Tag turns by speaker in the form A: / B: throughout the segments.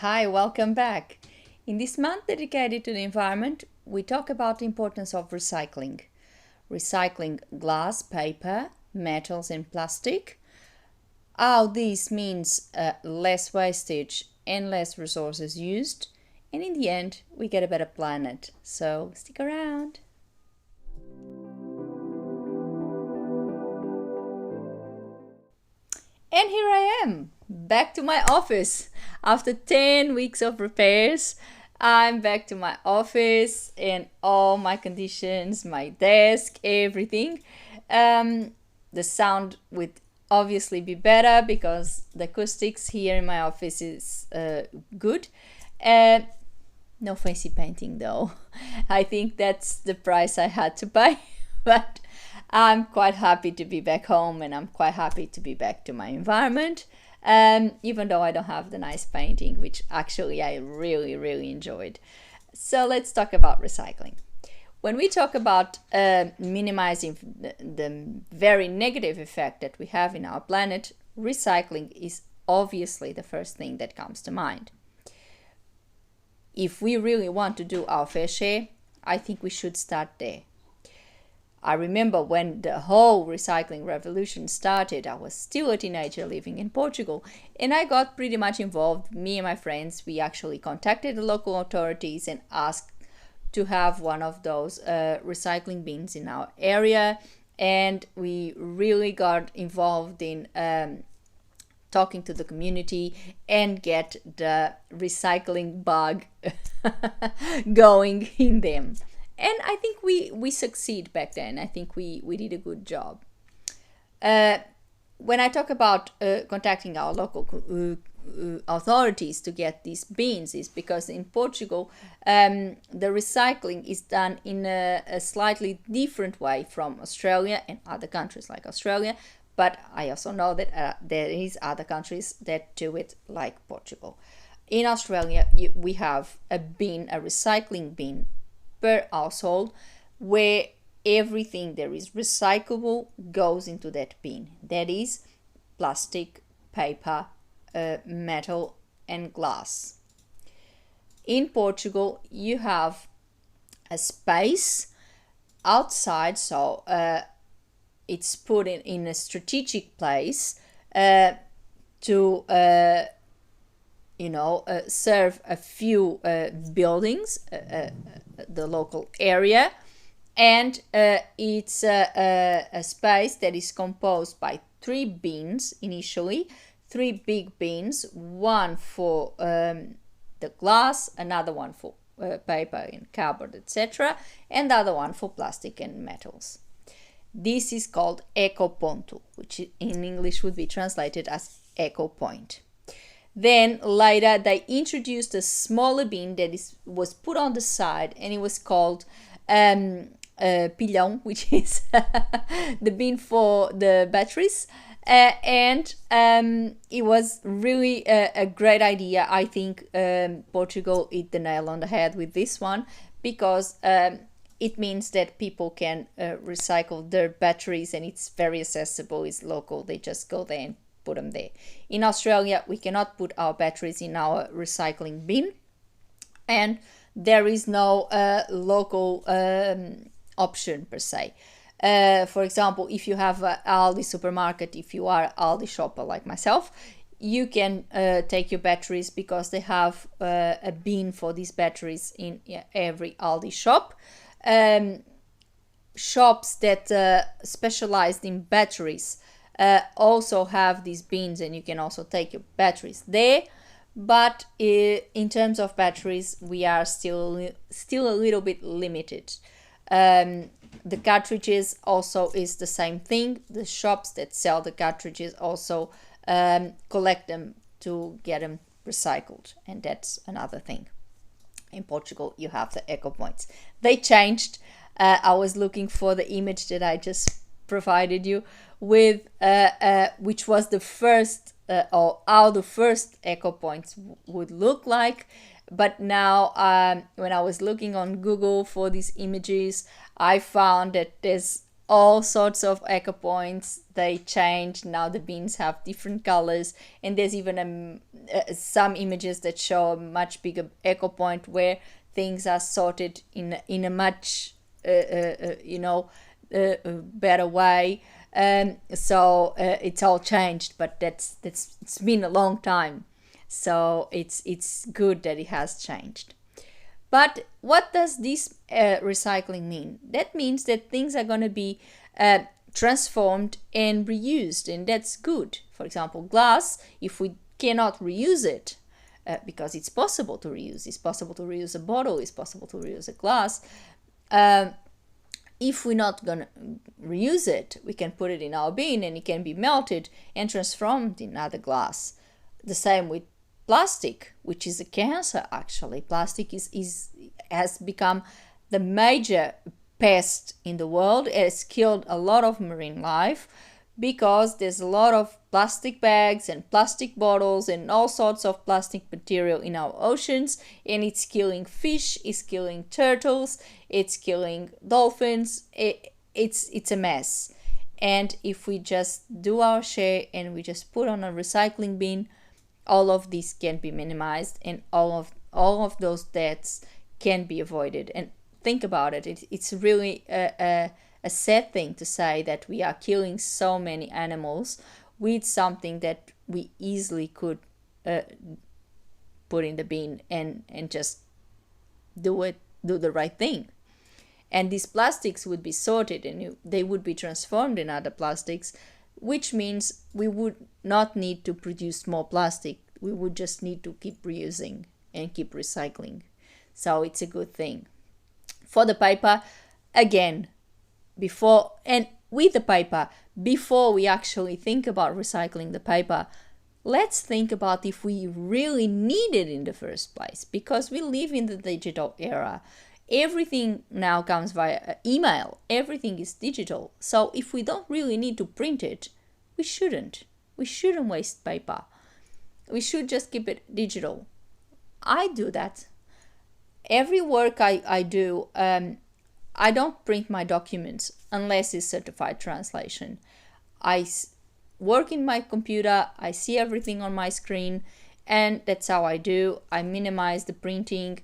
A: Hi, welcome back. In this month dedicated to the environment, we talk about the importance of recycling. Recycling glass, paper, metals, and plastic. How this means less wastage and less resources used. And in the end, we get a better planet. So stick around. And here I am, back to my office. After 10 weeks of repairs, I'm back to my office and all my conditions, my desk, everything. The sound would obviously be better because the acoustics here in my office is good. Uh, no fancy painting though. I think that's the price I had to pay. But I'm quite happy to be back home and I'm quite happy to be back to my environment. Even though I don't have the nice painting, which actually I really enjoyed. So let's talk about recycling. When we talk about minimizing the very negative effect that we have in our planet, recycling is obviously the first thing that comes to mind. If we really want to do our fair share, I think we should start there. I remember when the whole recycling revolution started, I was still a teenager living in Portugal, and I got pretty much involved. Me and my friends, we actually contacted the local authorities and asked to have one of those recycling bins in our area, and we really got involved in talking to the community and get the recycling bug going in them. And I think we succeed back then. I think we did a good job. When I talk about contacting our local authorities to get these bins, is because in Portugal the recycling is done in a slightly different way from Australia and other countries like Australia. But I also know that there is other countries that do it like Portugal. In Australia, we have a bin, a recycling bin per household, where everything that is recyclable goes into that bin. That is plastic, paper, metal, and glass. In Portugal, you have a space outside, so it's put in a strategic place to serve a few buildings, the local area, and it's a space that is composed by three bins initially, three big bins, one for the glass, another one for paper and cardboard, etc., and the other one for plastic and metals. This is called ecoponto, which in English would be translated as eco point. Then later they introduced a smaller bin that was put on the side, and it was called pilhão, which is the bin for the batteries. And it was really a great idea. I think Portugal hit the nail on the head with this one, because it means that people can recycle their batteries, and it's very accessible, it's local, they just go there and put them there. In Australia, we cannot put our batteries in our recycling bin, and there is no local option per se. For example, if you have an Aldi supermarket, if you are an Aldi shopper like myself, you can take your batteries, because they have a bin for these batteries in every Aldi shop. Shops that specialized in batteries also have these bins, and you can also take your batteries there. But in terms of batteries, we are still a little bit limited. The cartridges also is the same thing. The shops that sell the cartridges also collect them to get them recycled, and that's another thing. In Portugal, you have the eco points. They changed. I was looking for the image that I just provided you with, which was the first, or how the first eco points would look like. But now, when I was looking on Google for these images, I found that there's all sorts of echo points. They change. Now the bins have different colors, and there's even some images that show a much bigger echo point where things are sorted in a much better way. So it's all changed, but it's been a long time, so it's good that it has changed. But what does this recycling mean? That means that things are going to be transformed and reused, and that's good. For example, glass, if we cannot reuse it, because it's possible to reuse, it's possible to reuse a bottle, it's possible to reuse a glass. If we're not going to reuse it, we can put it in our bin and it can be melted and transformed in other glass. The same with plastic, which is a cancer actually. Plastic has become the major pest in the world. It has killed a lot of marine life because there's a lot of plastic bags and plastic bottles and all sorts of plastic material in our oceans, and it's killing fish, it's killing turtles, it's killing dolphins. It's a mess. And if we just do our share and we just put on a recycling bin, all of this can be minimized, and all of those deaths can be avoided. And think about it, it's really a sad thing to say that we are killing so many animals with something that we easily could put in the bin and just do the right thing. And these plastics would be sorted and they would be transformed in other plastics, which means we would not need to produce more plastic. We would just need to keep reusing and keep recycling. So it's a good thing. For the paper, again, before we actually think about recycling the paper, let's think about if we really need it in the first place, because we live in the digital era. Everything now comes via email. Everything is digital. So if we don't really need to print it, we shouldn't. We shouldn't waste paper. We should just keep it digital. I do that. Every work I do, I don't print my documents unless it's certified translation. I work in my computer, I see everything on my screen, and that's how I do. I minimize the printing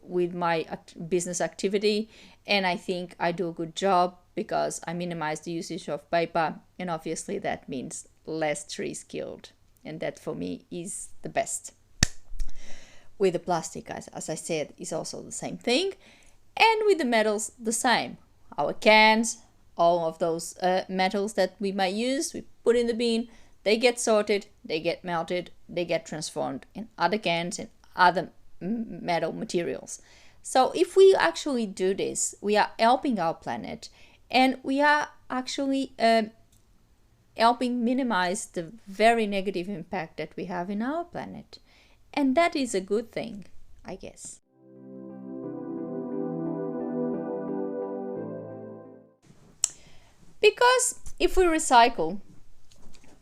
A: with my business activity, and I think I do a good job because I minimize the usage of paper, and obviously that means less trees killed, and that for me is the best. With the plastic, as I said, is also the same thing, and with the metals the same. Our cans, all of those metals that we might use, we put in the bin, they get sorted, they get melted, they get transformed in other cans and other metal materials. So if we actually do this, we are helping our planet, and we are actually helping minimize the very negative impact that we have in our planet. And that is a good thing, I guess. Because if we recycle,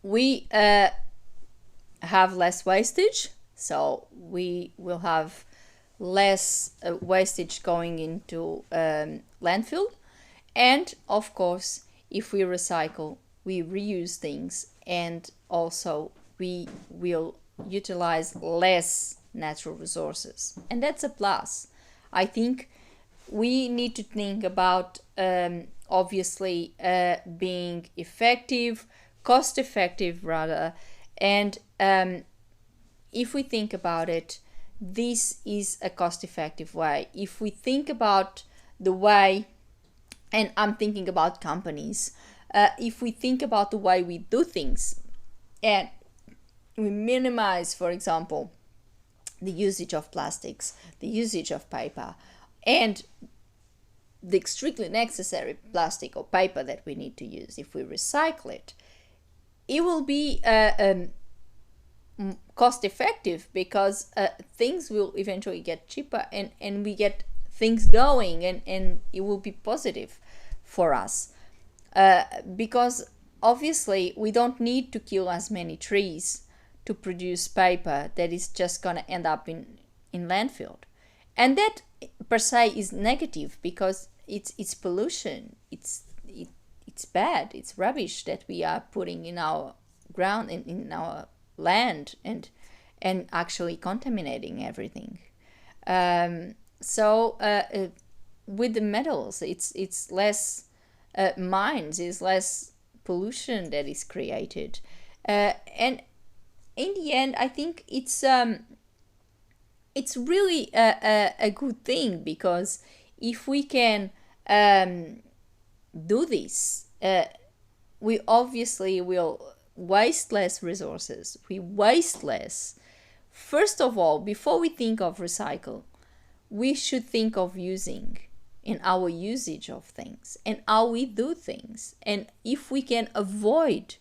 A: we have less wastage, so we will have less wastage going into landfill. And of course, if we recycle, we reuse things, and also we will utilize less natural resources. And that's a plus. I think we need to think about obviously being effective, cost effective rather, and if we think about it, this is a cost effective way. If we think about the way, and I'm thinking about companies, if we think about the way we do things and we minimize, for example, the usage of plastics, the usage of paper, and the strictly necessary plastic or paper that we need to use, if we recycle it, it will be cost effective, because things will eventually get cheaper, and we get things going, and it will be positive for us, because obviously we don't need to kill as many trees to produce paper that is just going to end up in landfill. And that per se is negative, because it's pollution, it's it's bad, it's rubbish that we are putting in our ground, in our land, and actually contaminating everything. So with the metals, it's less mines, is less pollution that is created, and in the end, I think it's really a good thing, because if we can do this, we obviously will waste less resources. We waste less. First of all, before we think of recycle, we should think of using, in our usage of things and how we do things. And if we can avoid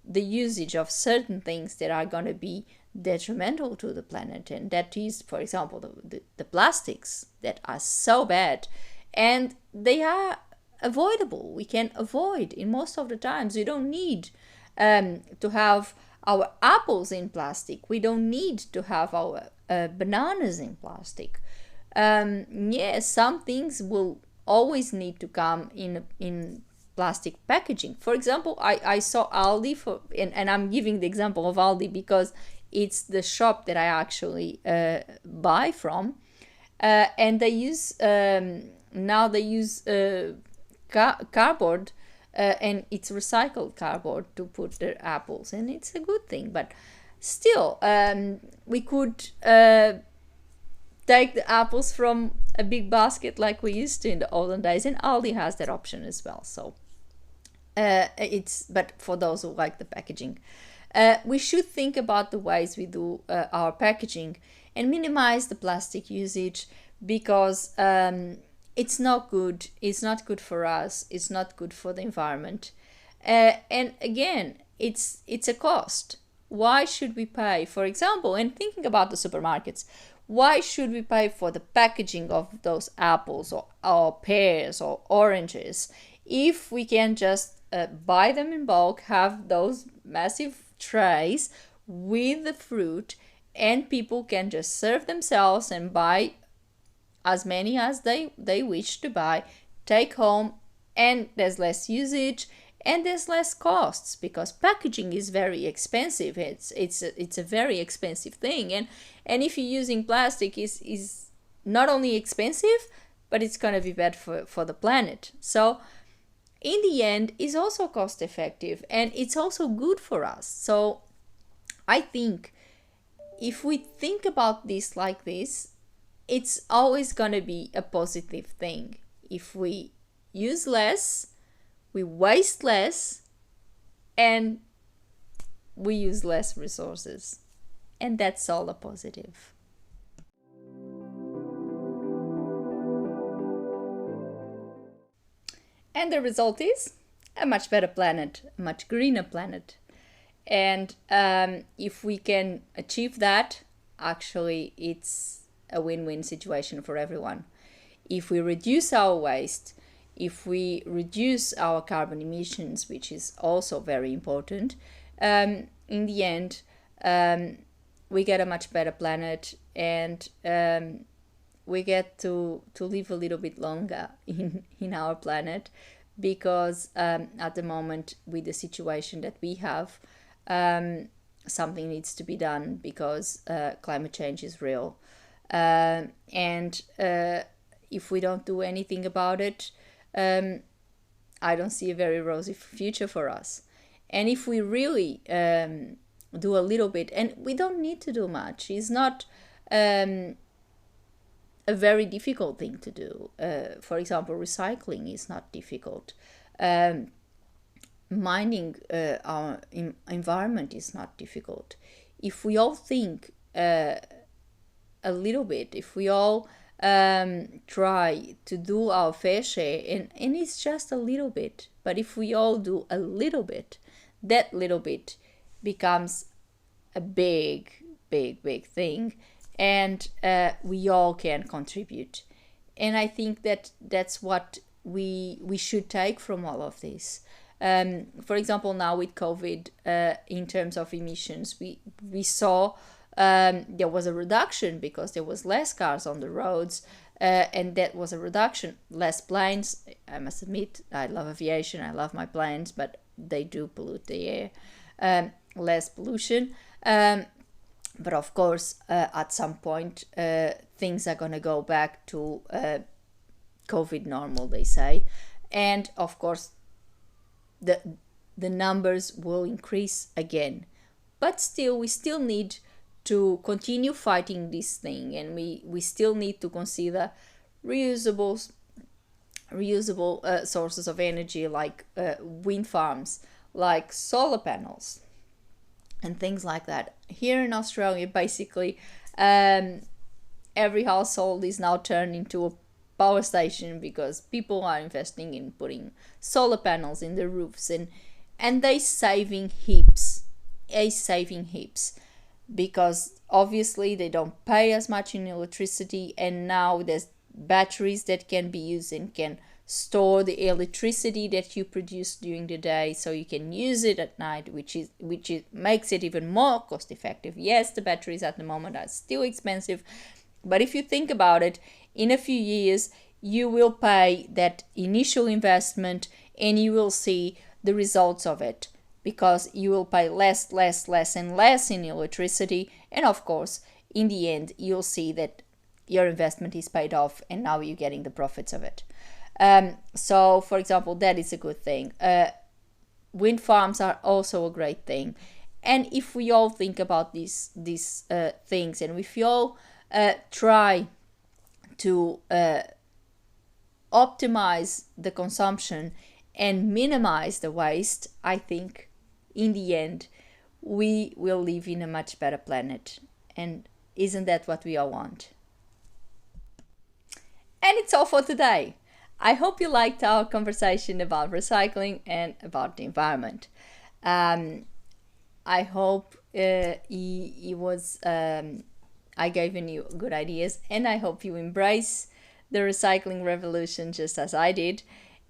A: the usage of certain things that are going to be detrimental to the planet, and that is, for example, the plastics that are so bad, and they are avoidable. We can avoid in most of the times. We don't need to have our apples in plastic. We don't need to have our bananas in plastic. Yes, some things will always need to come in plastic packaging. For example, I saw Aldi and I'm giving the example of Aldi because it's the shop that I actually buy from, and they use now they use cardboard, and it's recycled cardboard to put their apples, and it's a good thing. But still, we could take the apples from a big basket like we used to in the olden days, and Aldi has that option as well. So but for those who like the packaging, we should think about the ways we do our packaging and minimize the plastic usage, because it's not good. It's not good for us. It's not good for the environment. And again, it's a cost. Why should we pay, for example, and thinking about the supermarkets, why should we pay for the packaging of those apples or pears or oranges if we can just buy them in bulk, have those massive trays with the fruit, and people can just serve themselves and buy as many as they wish to buy, take home, and there's less usage and there's less costs, because packaging is very expensive. It's a very expensive thing, and if you're using plastic, is not only expensive, but it's going to be bad for the planet. So in the end, is also cost effective, and it's also good for us. So I think if we think about this like this, it's always going to be a positive thing. If we use less, we waste less, and we use less resources. And that's all a positive. And the result is a much better planet, a much greener planet. And if we can achieve that, actually, it's a win-win situation for everyone. If we reduce our waste, if we reduce our carbon emissions, which is also very important, in the end, we get a much better planet, and we get to live a little bit longer in our planet, because at the moment, with the situation that we have, something needs to be done, because climate change is real. And if we don't do anything about it, I don't see a very rosy future for us. And if we really do a little bit, and we don't need to do much, it's not a very difficult thing to do. For example, recycling is not difficult. Minding our environment is not difficult. If we all think a little bit, if we all try to do our fair share, and it's just a little bit, but if we all do a little bit, that little bit becomes a big thing, and we all can contribute. And I think that that's what we should take from all of this. For example, now with COVID, in terms of emissions, we saw there was a reduction because there was less cars on the roads. and that was a reduction. Less planes. I must admit, I love aviation, I love my planes, but they do pollute the air. Less pollution. But of course, at some point, things are going to go back to COVID normal, they say. And of course, the numbers will increase again. But still, we still need to continue fighting this thing, and we still need to consider reusable sources of energy, like wind farms, like solar panels, and things like that. Here in Australia, basically, every household is now turned into a power station because people are investing in putting solar panels in the roofs, and they saving heaps, because obviously they don't pay as much in electricity, and now there's batteries that can be used and can store the electricity that you produce during the day, so you can use it at night, which makes it even more cost effective. Yes, the batteries at the moment are still expensive, but if you think about it, in a few years you will pay that initial investment and you will see the results of it, because you will pay less and less in electricity, and of course in the end you'll see that your investment is paid off and now you're getting the profits of it. So for example, that is a good thing. Wind farms are also a great thing, and if we all think about these things, and if we all try to optimize the consumption and minimize the waste, I think in the end we will live in a much better planet. And isn't that what we all want? And it's all for today. I hope you liked our conversation about recycling and about the environment. I hope it was I gave you good ideas, and I hope you embrace the recycling revolution just as I did.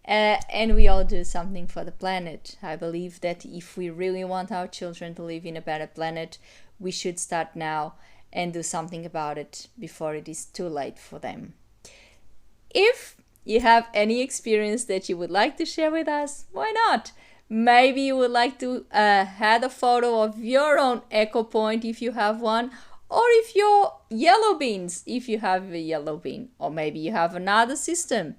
A: And we all do something for the planet. I believe that if we really want our children to live in a better planet, we should start now and do something about it before it is too late for them. If you have any experience that you would like to share with us, why not? Maybe you would like to add a photo of your own eco point if you have one, or if your yellow bins, if you have a yellow bin, or maybe you have another system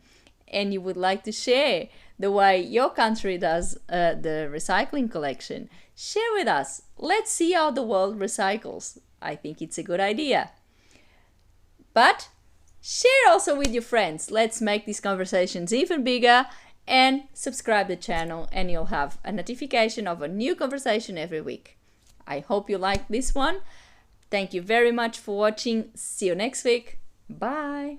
A: and you would like to share the way your country does the recycling collection. Share with us. Let's see how the world recycles. I think it's a good idea. But share also with your friends. Let's make these conversations even bigger, and subscribe the channel and you'll have a notification of a new conversation every week. I hope you liked this one. Thank you very much for watching. See you next week. Bye.